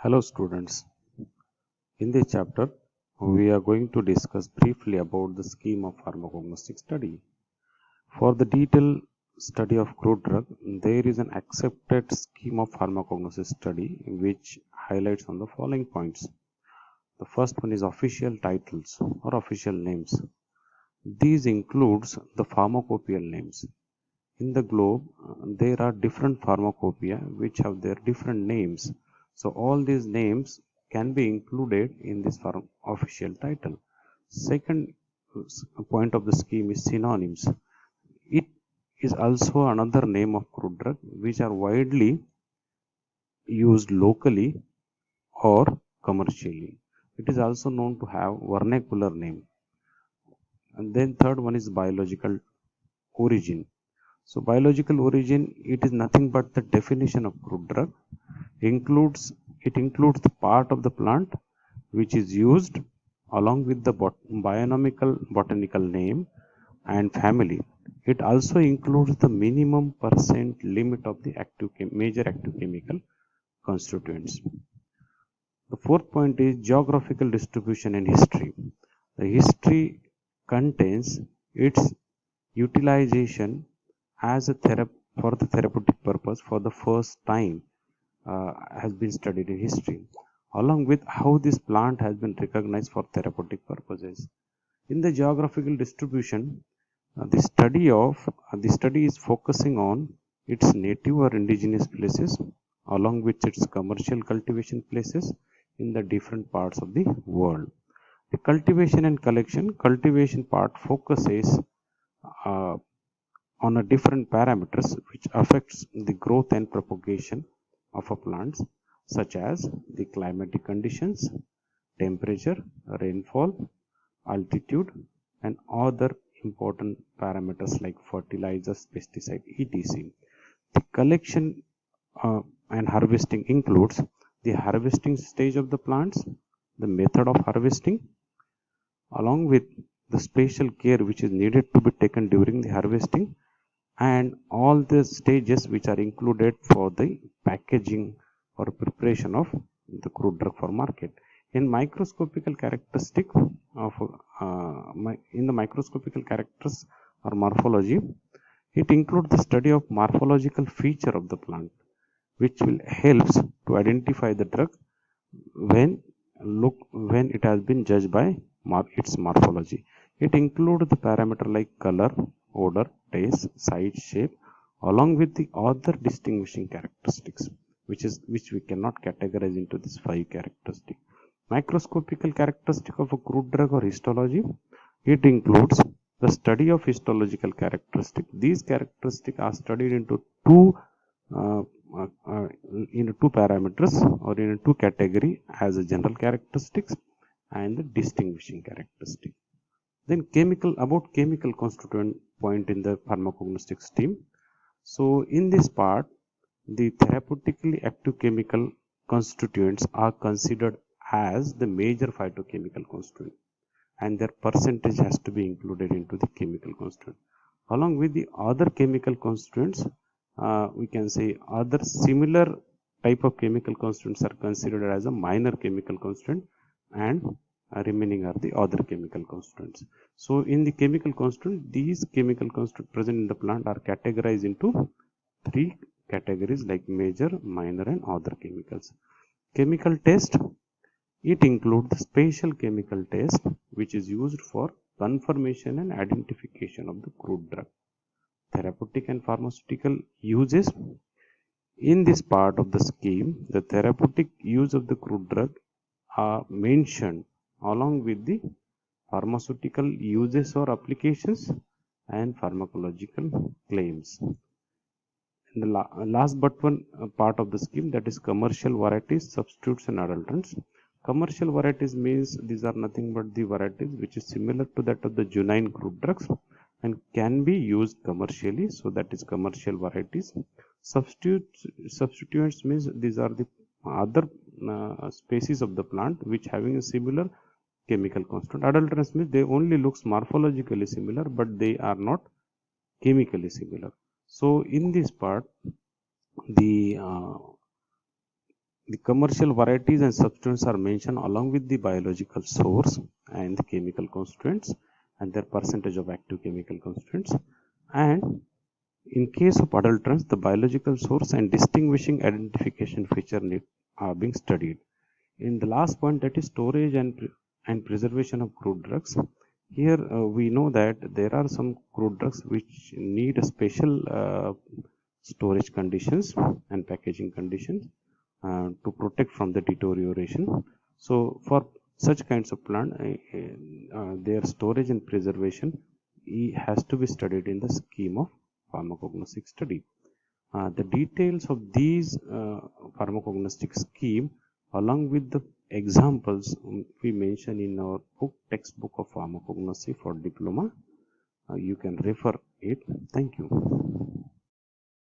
Hello students, in this chapter we are going to discuss briefly about the scheme of pharmacognostic study. For the detailed study of crude drug, there is an accepted scheme of pharmacognostic study which highlights on the following points. The first one is official titles or official names. These includes the pharmacopoeial names. In the globe, there are different pharmacopoeia which have their different names. So all these names can be included in this official title. Second point of the scheme is synonyms. It is also another name of crude drug which are widely used locally or commercially. It is also known to have vernacular name. And then third one is biological origin. So biological origin, it is nothing but the definition of crude drug. It includes the part of the plant which is used along with the botanical name and family. It also includes the minimum % limit of the major active chemical constituents. The fourth point is geographical distribution and history. The history contains its utilization as a for the therapeutic purpose for the first time has been studied in history, along with how this plant has been recognized for therapeutic purposes. In the geographical distribution, the study is focusing on its native or indigenous places along with its commercial cultivation places in the different parts of the world. The cultivation and cultivation part focuses on a different parameters which affects the growth and propagation of a plants, such as the climatic conditions, temperature, rainfall, altitude, and other important parameters like fertilizers, pesticide, etc. The collection and harvesting includes the harvesting stage of the plants, the method of harvesting, along with the special care which is needed to be taken during the harvesting, and all the stages which are included for the packaging or preparation of the crude drug for market. In microscopical characteristic of in the microscopical characters or morphology, it includes the study of morphological feature of the plant, which will helps to identify the drug when it has been judged by its morphology. It includes the parameter like color, odor, taste, size, shape, along with the other distinguishing characteristics, which we cannot categorize into this 5 characteristics. Microscopical characteristic of a crude drug or histology, it includes the study of histological characteristic. These characteristics are studied into two parameters or in two category as a general characteristics and the distinguishing characteristic. Then chemical constituent point in the pharmacognostic scheme. So in this part, the therapeutically active chemical constituents are considered as the major phytochemical constituent, and their percentage has to be included into the chemical constituent. Along with the other chemical constituents, we can say other similar type of chemical constituents are considered as a minor chemical constituent, and remaining are the other chemical constituents. So in the chemical constituent, these chemical constituents present in the plant are categorized into 3 categories like major, minor, and other chemicals. Chemical test, it includes the special chemical test which is used for confirmation and identification of the crude drug. Therapeutic and pharmaceutical uses. In this part of the scheme, the therapeutic use of the crude drug are mentioned along with the pharmaceutical uses or applications and pharmacological claims. In the last but one part of the scheme, that is commercial varieties, substitutes, and adulterants. Commercial varieties means these are nothing but the varieties which is similar to that of the genuine crude drugs and can be used commercially, so that is commercial varieties. Substituents means these are the other species of the plant which having a similar chemical constituent. Adulterants means they only looks morphologically similar but they are not chemically similar. So in this part, the The commercial varieties and substances are mentioned along with the biological source and the chemical constituents and their percentage of active chemical constituents. And in case of adulterants, the biological source and distinguishing identification feature are being studied. In the last point, that is storage and preservation of crude drugs. Here we know that there are some crude drugs which need a special storage conditions and packaging conditions to protect from the deterioration. So for such kinds of plant, their storage and preservation has to be studied in the scheme of pharmacognostic study. The details of these pharmacognostic scheme along with the examples we mention in our textbook of pharmacognosy for diploma. You can refer it. Thank you.